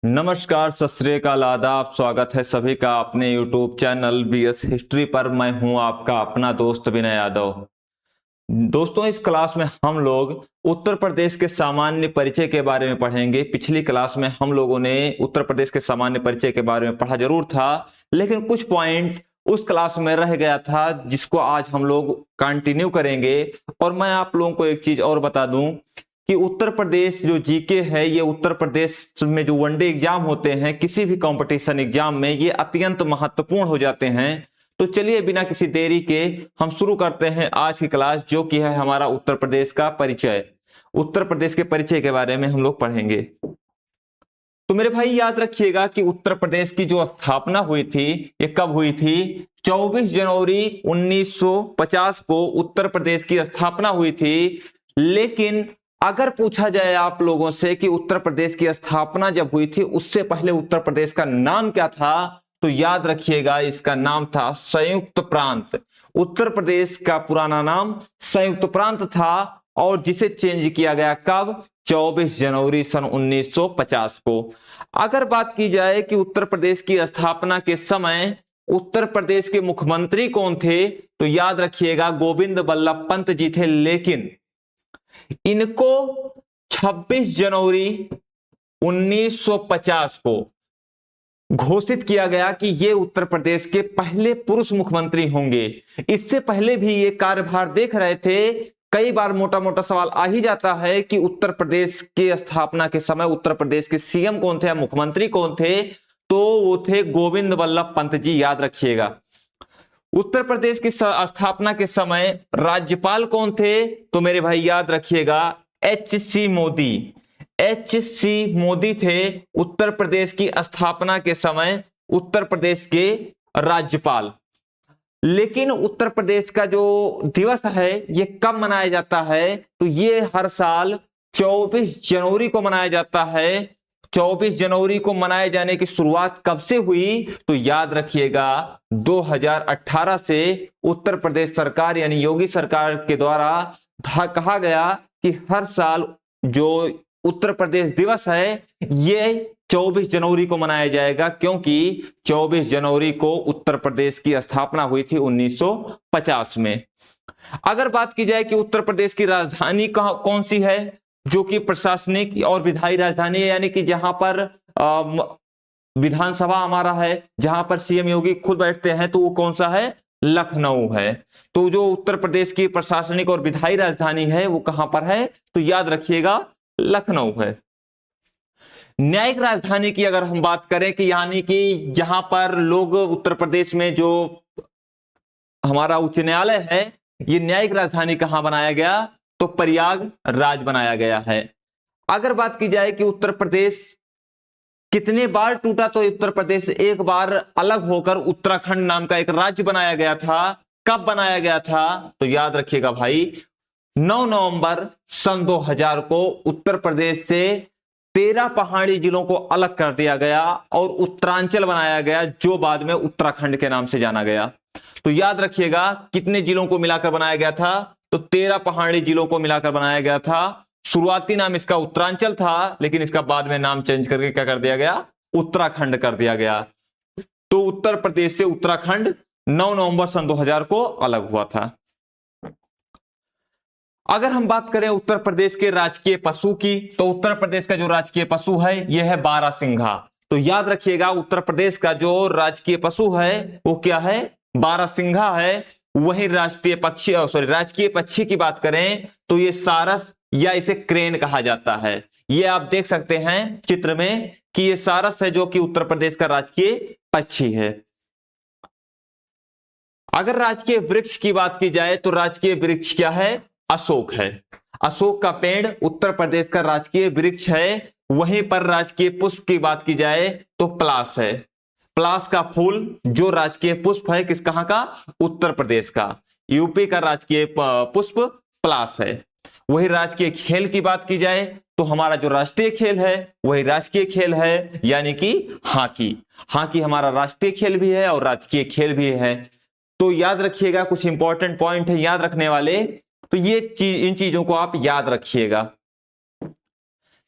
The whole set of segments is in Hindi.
नमस्कार, सत श्री अकाल, आदाब। स्वागत है सभी का अपने YouTube चैनल BS हिस्ट्री पर। मैं हूं आपका अपना दोस्त विनय यादव। दोस्तों, इस क्लास में हम लोग उत्तर प्रदेश के सामान्य परिचय के बारे में पढ़ेंगे। पिछली क्लास में हम लोगों ने उत्तर प्रदेश के सामान्य परिचय के बारे में पढ़ा जरूर था, लेकिन कुछ पॉइंट उस क्लास में रह गया था जिसको आज हम लोग कंटिन्यू करेंगे। और मैं आप लोगों को एक चीज और बता दूं कि उत्तर प्रदेश जो जीके है, ये उत्तर प्रदेश में जो वनडे एग्जाम होते हैं, किसी भी कंपटीशन एग्जाम में, ये अत्यंत महत्वपूर्ण हो जाते हैं। तो चलिए बिना किसी देरी के हम शुरू करते हैं आज की क्लास, जो कि है हमारा उत्तर प्रदेश का परिचय। उत्तर प्रदेश के परिचय के बारे में हम लोग पढ़ेंगे। तो मेरे भाई याद रखिएगा कि उत्तर प्रदेश की जो स्थापना हुई थी, ये कब हुई थी? 24 जनवरी 1950 को उत्तर प्रदेश की स्थापना हुई थी। लेकिन अगर पूछा जाए आप लोगों से कि उत्तर प्रदेश की स्थापना जब हुई थी, उससे पहले उत्तर प्रदेश का नाम क्या था, तो याद रखिएगा इसका नाम था संयुक्त प्रांत। उत्तर प्रदेश का पुराना नाम संयुक्त प्रांत था और जिसे चेंज किया गया कब? 24 जनवरी सन 1950 को। अगर बात की जाए कि उत्तर प्रदेश की स्थापना के समय उत्तर प्रदेश के मुख्यमंत्री कौन थे, तो याद रखिएगा गोविंद बल्लभ पंत जी थे। लेकिन इनको 26 जनवरी 1950 को घोषित किया गया कि ये उत्तर प्रदेश के पहले पुरुष मुख्यमंत्री होंगे। इससे पहले भी ये कार्यभार देख रहे थे। कई बार मोटा मोटा सवाल आ ही जाता है कि उत्तर प्रदेश के स्थापना के समय उत्तर प्रदेश के सीएम कौन थे या मुख्यमंत्री कौन थे, तो वो थे गोविंद बल्लभ पंत जी। याद रखिएगा। उत्तर प्रदेश की स्थापना के समय राज्यपाल कौन थे, तो मेरे भाई याद रखिएगा HC मोदी। HC मोदी थे उत्तर प्रदेश की स्थापना के समय उत्तर प्रदेश के राज्यपाल। लेकिन उत्तर प्रदेश का जो दिवस है ये कब मनाया जाता है, तो ये हर साल 24 जनवरी को मनाया जाता है। 24 जनवरी को मनाए जाने की शुरुआत कब से हुई, तो याद रखिएगा 2018 से उत्तर प्रदेश सरकार यानी योगी सरकार के द्वारा कहा गया कि हर साल जो उत्तर प्रदेश दिवस है ये 24 जनवरी को मनाया जाएगा, क्योंकि 24 जनवरी को उत्तर प्रदेश की स्थापना हुई थी 1950 में। अगर बात की जाए कि उत्तर प्रदेश की राजधानी कौन सी है, जो कि प्रशासनिक और विधायी राजधानी है, यानी कि जहां पर विधानसभा हमारा है, जहां पर सीएम योगी खुद बैठते हैं, तो वो कौन सा है? लखनऊ है। तो जो उत्तर प्रदेश की प्रशासनिक और विधायी राजधानी है वो कहां पर है, तो याद रखिएगा लखनऊ है। न्यायिक राजधानी की अगर हम बात करें कि यानी कि जहां पर लोग उत्तर प्रदेश में जो हमारा उच्च न्यायालय है, ये न्यायिक राजधानी कहां बनाया गया, तो प्रयागराज बनाया गया है। अगर बात की जाए कि उत्तर प्रदेश कितने बार टूटा, तो उत्तर प्रदेश एक बार अलग होकर उत्तराखंड नाम का एक राज्य बनाया गया था। कब बनाया गया था, तो याद रखिएगा भाई 9 नवंबर सन 2000 को उत्तर प्रदेश से 13 पहाड़ी जिलों को अलग कर दिया गया और उत्तरांचल बनाया गया, जो बाद में उत्तराखंड के नाम से जाना गया। तो याद रखिएगा कितने जिलों को मिलाकर बनाया गया था, तो 13 पहाड़ी जिलों को मिलाकर बनाया गया था। शुरुआती नाम इसका उत्तरांचल था, लेकिन इसका बाद में नाम चेंज करके क्या कर दिया गया? उत्तराखंड कर दिया गया। तो उत्तर प्रदेश से उत्तराखंड 9 नवंबर सन 2000 को अलग हुआ था। अगर हम बात करें उत्तर प्रदेश के राजकीय पशु की, तो उत्तर प्रदेश का जो राजकीय पशु है यह है बारहसिंघा। तो याद रखिएगा उत्तर प्रदेश का जो राजकीय पशु है वो क्या है? बारहसिंघा है। वही राष्ट्रीय पक्षी राजकीय पक्षी की बात करें तो ये सारस या इसे क्रेन कहा जाता है। ये आप देख सकते हैं चित्र में कि ये सारस है, जो कि उत्तर प्रदेश का राजकीय पक्षी है। अगर राजकीय वृक्ष की बात की जाए तो राजकीय वृक्ष क्या है? अशोक है। अशोक का पेड़ उत्तर प्रदेश का राजकीय वृक्ष है। वहीं पर राजकीय पुष्प की बात की जाए तो पलाश है। पलाश का फूल जो राजकीय पुष्प है किस कहां का? उत्तर प्रदेश का। यूपी का राजकीय पुष्प पलाश है। वही राजकीय खेल की बात की जाए तो हमारा जो राष्ट्रीय खेल है वही राजकीय खेल है, यानी कि हॉकी। हॉकी हमारा राष्ट्रीय खेल भी है और राजकीय खेल भी है। तो याद रखिएगा, कुछ इंपॉर्टेंट पॉइंट है याद रखने वाले, तो ये इन चीजों को आप याद रखिएगा।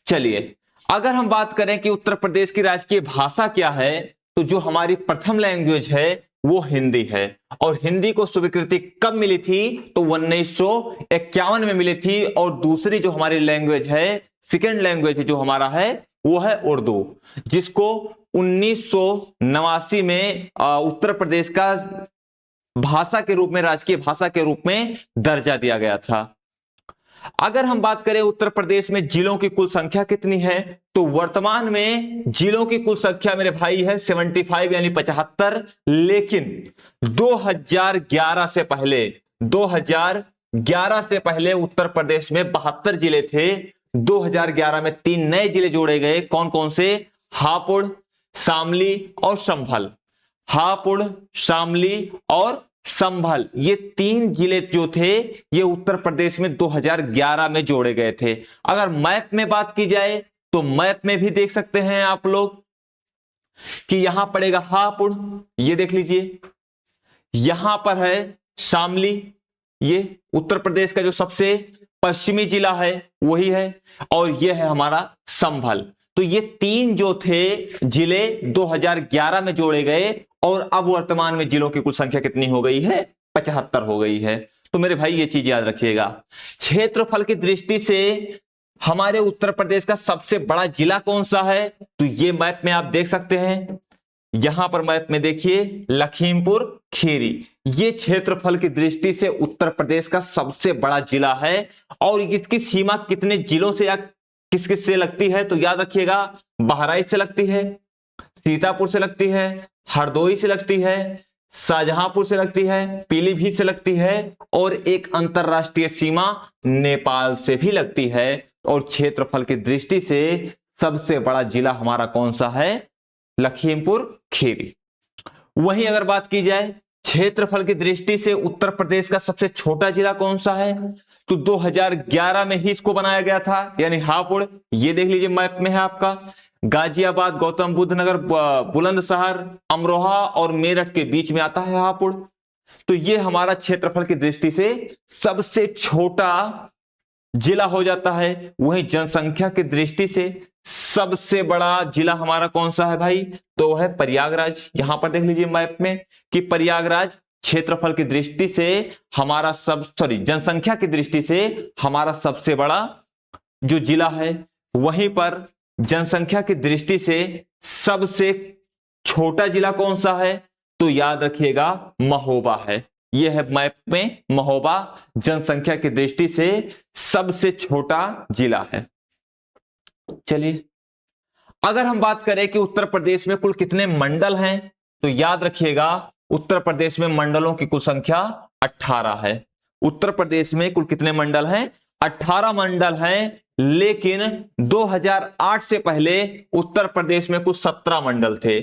चलिए अगर हम बात करें कि उत्तर प्रदेश की राजकीय भाषा क्या है, तो जो हमारी प्रथम लैंग्वेज है वो हिंदी है। और हिंदी को स्वीकृति कब मिली थी, तो 1951 में मिली थी। और दूसरी जो हमारी लैंग्वेज है, सेकेंड लैंग्वेज जो हमारा है वो है उर्दू, जिसको 1989 में उत्तर प्रदेश का भाषा के रूप में, राजकीय भाषा के रूप में दर्जा दिया गया था। अगर हम बात करें उत्तर प्रदेश में जिलों की कुल संख्या कितनी है, तो वर्तमान में जिलों की कुल संख्या मेरे भाई है 75 यानी 75। लेकिन 2011 से पहले उत्तर प्रदेश में 72 जिले थे। 2011 में 3 नए जिले जोड़े गए। कौन कौन से? हापुड़, शामली और संभल। हापुड़, शामली और संभल, ये 3 जिले जो थे ये उत्तर प्रदेश में 2011 में जोड़े गए थे। अगर मैप में बात की जाए तो मैप में भी देख सकते हैं आप लोग कि यहां पड़ेगा हापुड़, ये देख लीजिए। यहां पर है शामली, ये उत्तर प्रदेश का जो सबसे पश्चिमी जिला है वही है। और ये है हमारा संभल। तो ये 3 जो थे जिले 2011 में जोड़े गए। और अब वर्तमान में जिलों की कुल संख्या कितनी हो गई है? 75 हो गई है। तो मेरे भाई ये चीज याद रखिएगा। क्षेत्रफल की दृष्टि से हमारे उत्तर प्रदेश का सबसे बड़ा जिला कौन सा है, तो ये मैप में आप देख सकते हैं। यहां पर मैप में देखिए लखीमपुर खीरी, ये क्षेत्रफल की दृष्टि से उत्तर प्रदेश का सबसे बड़ा जिला है। और इसकी सीमा कितने जिलों से या किस किस से लगती है, तो याद रखिएगा बहराइच से लगती है, सीतापुर से लगती है, हरदोई से लगती है, शाहजहांपुर से लगती है, पीलीभीत से लगती है और एक अंतरराष्ट्रीय सीमा नेपाल से भी लगती है। और क्षेत्रफल की दृष्टि से सबसे बड़ा जिला हमारा कौन सा है? लखीमपुर खीरी। वहीं अगर बात की जाए क्षेत्रफल की दृष्टि से उत्तर प्रदेश का सबसे छोटा जिला कौन सा है, तो 2011 में ही इसको बनाया गया था, यानी हापुड़। ये देख लीजिए मैप में है आपका। गाजियाबाद, गौतम बुद्ध नगर, बुलंदशहर, अमरोहा और मेरठ के बीच में आता है हापुड़। तो ये हमारा क्षेत्रफल की दृष्टि से सबसे छोटा जिला हो जाता है। वहीं जनसंख्या की दृष्टि से सबसे बड़ा जिला हमारा कौन सा है भाई, तो है प्रयागराज। यहां पर देख लीजिए मैप में कि प्रयागराज क्षेत्रफल की दृष्टि से हमारा जनसंख्या की दृष्टि से हमारा सबसे बड़ा जो जिला है। वहीं पर जनसंख्या की दृष्टि से सबसे छोटा जिला कौन सा है, तो याद रखिएगा महोबा है। यह है मैप में महोबा, जनसंख्या की दृष्टि से सबसे छोटा जिला है। चलिए अगर हम बात करें कि उत्तर प्रदेश में कुल कितने मंडल हैं, तो याद रखिएगा उत्तर प्रदेश में मंडलों की कुल संख्या 18 है। उत्तर प्रदेश में कुल कितने मंडल हैं? 18 मंडल हैं। लेकिन 2008 से पहले उत्तर प्रदेश में कुल 17 मंडल थे।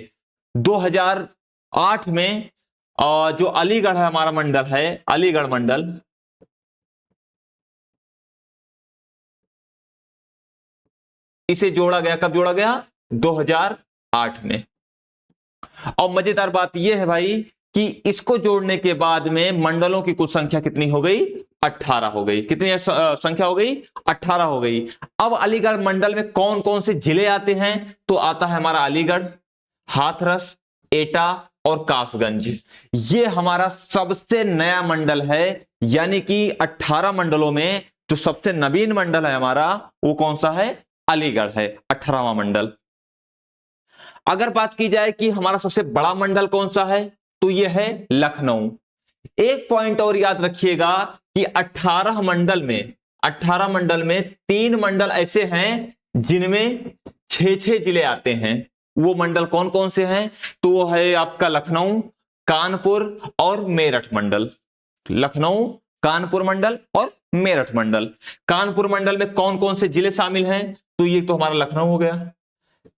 2008 में जो अलीगढ़ है हमारा मंडल है, अलीगढ़ मंडल, इसे जोड़ा गया। कब जोड़ा गया? 2008 में। और मजेदार बात यह है भाई कि इसको जोड़ने के बाद में मंडलों की कुल संख्या कितनी हो गई? 18 हो गई। कितनी संख्या हो गई? 18 हो गई। अब अलीगढ़ मंडल में कौन कौन से जिले आते हैं, तो आता है हमारा अलीगढ़, हाथरस, एटा और कासगंज। ये हमारा सबसे नया मंडल है। यानी कि 18 मंडलों में जो सबसे नवीन मंडल है हमारा वो कौन सा है? अलीगढ़ है, 18वां मंडल। अगर बात की जाए कि हमारा सबसे बड़ा मंडल कौन सा है, तो यह है लखनऊ। एक पॉइंट और याद रखिएगा कि 18 मंडल में 3 मंडल ऐसे हैं जिनमें 6-6 जिले आते हैं। वो मंडल कौन कौन से हैं, तो वो है आपका लखनऊ, कानपुर और मेरठ मंडल। लखनऊ, कानपुर मंडल और मेरठ मंडल। कानपुर मंडल में कौन कौन से जिले शामिल हैं, तो ये तो हमारा लखनऊ हो गया,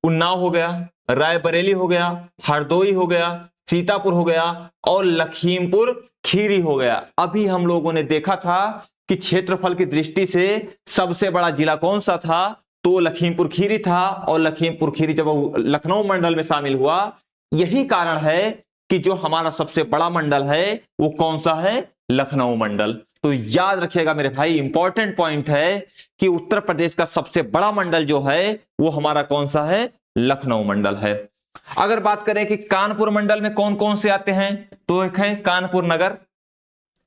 उन्नाव हो गया, रायबरेली हो गया, हरदोई हो गया, सीतापुर हो गया और लखीमपुर खीरी हो गया। अभी हम लोगों ने देखा था कि क्षेत्रफल की दृष्टि से सबसे बड़ा जिला कौन सा था, तो लखीमपुर खीरी था। और लखीमपुर खीरी जब लखनऊ मंडल में शामिल हुआ, यही कारण है कि जो हमारा सबसे बड़ा मंडल है वो कौन सा है? लखनऊ मंडल। तो याद रखिएगा मेरे भाई, इंपॉर्टेंट पॉइंट है कि उत्तर प्रदेश का सबसे बड़ा मंडल जो है वो हमारा कौन सा है, लखनऊ मंडल है। अगर बात करें कि कानपुर मंडल में कौन कौन से आते हैं, तो एक है कानपुर नगर,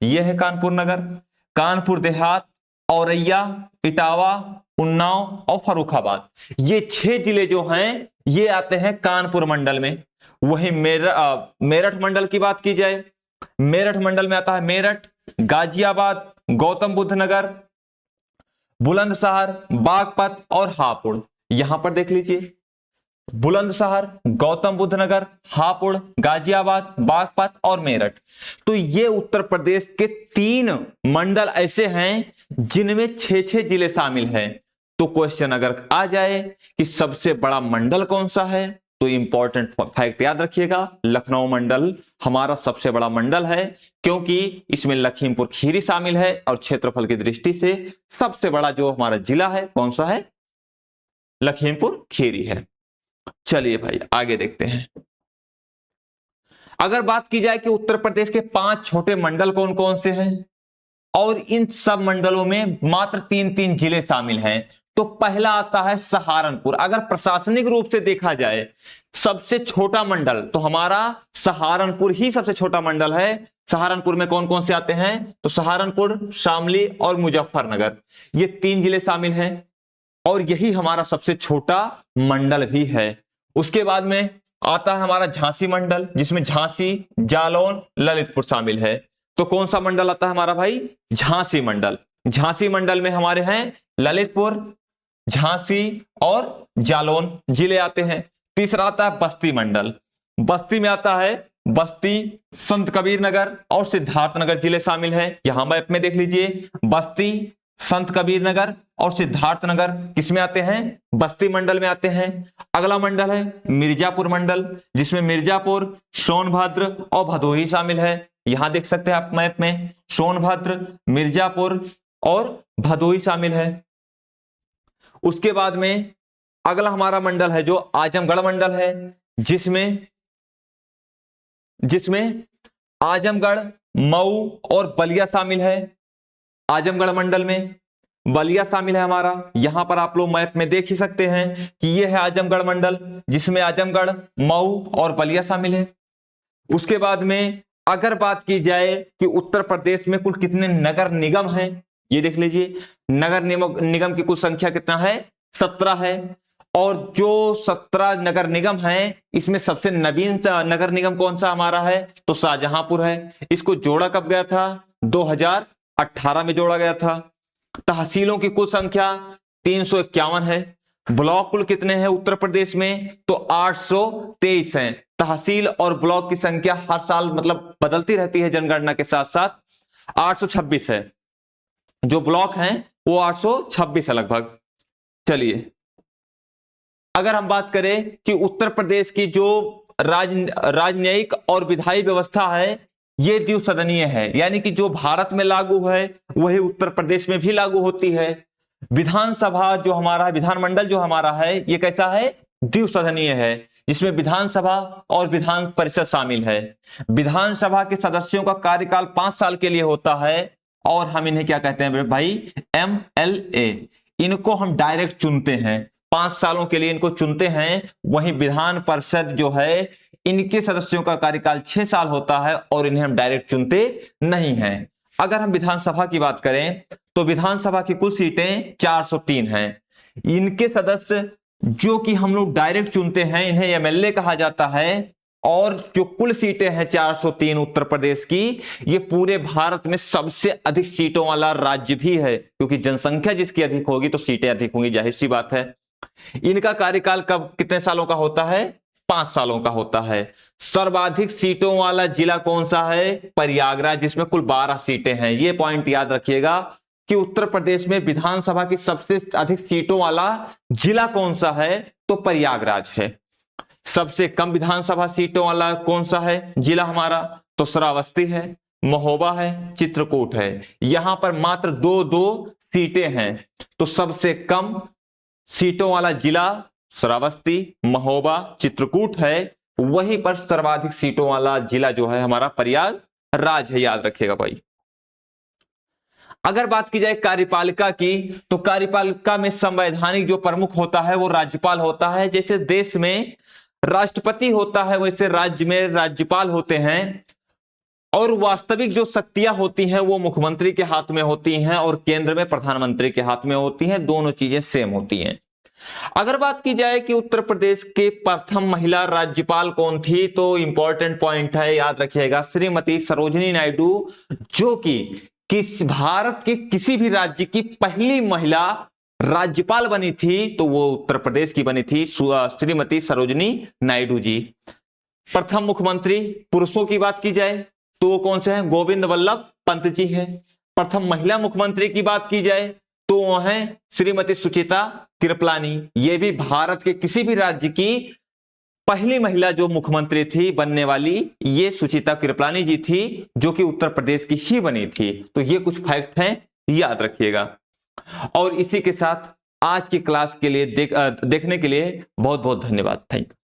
यह है कानपुर नगर, कानपुर देहात, औरैया, इटावा, उन्नाव और फर्रुखाबाद, ये 6 जिले जो हैं ये आते हैं कानपुर मंडल में। वहीं मेरठ मंडल की बात की जाए, मेरठ मंडल में आता है मेरठ, गाजियाबाद, गौतम बुद्ध नगर, बुलंदशहर, बागपत और हापुड़। यहां पर देख लीजिए, बुलंदशहर, गौतम बुद्ध नगर, हापुड़, गाजियाबाद, बागपत और मेरठ। तो ये उत्तर प्रदेश के 3 मंडल ऐसे हैं जिनमें 6-6 जिले शामिल हैं। तो क्वेश्चन अगर आ जाए कि सबसे बड़ा मंडल कौन सा है, तो इंपॉर्टेंट फैक्ट याद रखिएगा, लखनऊ मंडल हमारा सबसे बड़ा मंडल है, क्योंकि इसमें लखीमपुर खीरी शामिल है और क्षेत्रफल की दृष्टि से सबसे बड़ा जो हमारा जिला है कौन सा है, लखीमपुर खीरी है। चलिए भाई आगे देखते हैं। अगर बात की जाए कि उत्तर प्रदेश के 5 छोटे मंडल कौन कौन से हैं और इन सब मंडलों में मात्र 3-3 जिले शामिल हैं, तो पहला आता है सहारनपुर। अगर प्रशासनिक रूप से देखा जाए सबसे छोटा मंडल तो हमारा सहारनपुर ही सबसे छोटा मंडल है। सहारनपुर में कौन कौन से आते हैं, तो सहारनपुर, शामली और मुजफ्फरनगर, ये 3 जिले शामिल हैं और यही हमारा सबसे छोटा मंडल भी है। उसके बाद में आता है हमारा झांसी मंडल, जिसमें झांसी, जालौन, ललितपुर शामिल है। तो कौन सा मंडल आता है हमारा भाई, झांसी मंडल। झांसी मंडल में हमारे हैं ललितपुर, झांसी और जालौन जिले आते हैं। तीसरा आता है बस्ती मंडल, बस्ती में आता है बस्ती, संत कबीर नगर और सिद्धार्थनगर जिले शामिल है। यहां मैप में देख लीजिए, बस्ती, संत कबीर नगर और सिद्धार्थनगर किसमें आते हैं, बस्ती मंडल में आते हैं। अगला मंडल है मिर्जापुर मंडल, जिसमें मिर्जापुर, सोनभद्र और भदोही शामिल है। यहां देख सकते हैं आप मैप में, सोनभद्र, मिर्जापुर और भदोही शामिल है। उसके बाद में अगला हमारा मंडल है जो आजमगढ़ मंडल है, जिसमें आजमगढ़, मऊ और बलिया शामिल है। आजमगढ़ मंडल में बलिया शामिल है हमारा। यहां पर आप लोग मैप में देख ही सकते हैं कि यह है आजमगढ़ मंडल, जिसमें आजमगढ़, मऊ और बलिया शामिल है। उसके बाद में अगर बात की जाए कि उत्तर प्रदेश में कुल कितने नगर निगम हैं, ये देख लीजिए, नगर निगम की कुल संख्या कितना है, 17 है। और जो 17 नगर निगम हैं, इसमें सबसे नवीन नगर निगम कौन सा हमारा है, तो शाहजहांपुर है। इसको जोड़ा कब गया था, 2018 में जोड़ा गया था। तहसीलों की कुल संख्या 351 है। ब्लॉक कुल कितने हैं उत्तर प्रदेश में, तो 823 हैं। तहसील और ब्लॉक की संख्या हर साल मतलब बदलती रहती है जनगणना के साथ साथ। 826 है, जो ब्लॉक हैं वो 826 है लगभग। चलिए अगर हम बात करें कि उत्तर प्रदेश की जो राजनयिक और विधायी व्यवस्था है ये द्विसदनीय है, यानी कि जो भारत में लागू है वही उत्तर प्रदेश में भी लागू होती है। विधानसभा जो हमारा है, विधानमंडल जो हमारा है, ये कैसा है, द्विसदनीय है, जिसमें विधानसभा और विधान परिषद शामिल है। विधानसभा के सदस्यों का कार्यकाल 5 साल के लिए होता है और हम इन्हें क्या कहते हैं भाई, MLA। इनको हम डायरेक्ट चुनते हैं, 5 सालों के लिए इनको चुनते हैं। वहीं विधान परिषद जो है इनके सदस्यों का कार्यकाल 6 साल होता है और इन्हें हम डायरेक्ट चुनते नहीं हैं। अगर हम विधानसभा की बात करें तो विधानसभा की कुल सीटें 403 हैं। इनके सदस्य जो कि हम लोग डायरेक्ट चुनते हैं इन्हें MLA कहा जाता है। और जो कुल सीटें हैं 403 उत्तर प्रदेश की, ये पूरे भारत में सबसे अधिक सीटों वाला राज्य भी है, क्योंकि जनसंख्या जिसकी अधिक होगी तो सीटें अधिक होंगी, जाहिर सी बात है। इनका कार्यकाल कब कितने सालों का होता है, 5 सालों का होता है। सर्वाधिक सीटों वाला जिला कौन सा है, प्रयागराज, जिसमें कुल 12 सीटें हैं। ये पॉइंट याद रखिएगा कि उत्तर प्रदेश में विधानसभा की सबसे अधिक सीटों वाला जिला कौन सा है, तो प्रयागराज है। सबसे कम विधानसभा सीटों वाला कौन सा है जिला हमारा, तो श्रावस्ती है, महोबा है, चित्रकूट है। यहां पर मात्र 2-2 सीटें हैं। तो सबसे कम सीटों वाला जिला श्रावस्ती, महोबा, चित्रकूट है। वहीं पर सर्वाधिक सीटों वाला जिला जो है हमारा प्रयागराज है, याद रखिएगा भाई। अगर बात की जाए कार्यपालिका की, तो कार्यपालिका में संवैधानिक जो प्रमुख होता है वो राज्यपाल होता है। जैसे देश में राष्ट्रपति होता है वैसे राज्य में राज्यपाल होते हैं, और वास्तविक जो शक्तियां होती हैं वो मुख्यमंत्री के हाथ में होती हैं और केंद्र में प्रधानमंत्री के हाथ में होती हैं। दोनों चीजें सेम होती हैं। अगर बात की जाए कि उत्तर प्रदेश के प्रथम महिला राज्यपाल कौन थी, तो इंपॉर्टेंट पॉइंट है, याद रखिएगा, श्रीमती सरोजिनी नायडू, जो कि भारत के किसी भी राज्य की पहली महिला राज्यपाल बनी थी, तो वो उत्तर प्रदेश की बनी थी, श्रीमती सरोजिनी नायडू जी। प्रथम मुख्यमंत्री पुरुषों की बात की जाए तो वो कौन से हैं? गोविंद वल्लभ पंत जी हैं। प्रथम महिला मुख्यमंत्री की बात की जाए तो वो हैं श्रीमती सुचिता कृपलानी। ये भी भारत के किसी भी राज्य की पहली महिला जो मुख्यमंत्री थी बनने वाली, ये सुचिता कृपलानी जी थी, जो कि उत्तर प्रदेश की ही बनी थी। तो ये कुछ फैक्ट हैं, याद रखिएगा। और इसी के साथ आज की क्लास के लिए देखने के लिए बहुत बहुत धन्यवाद। Thank you.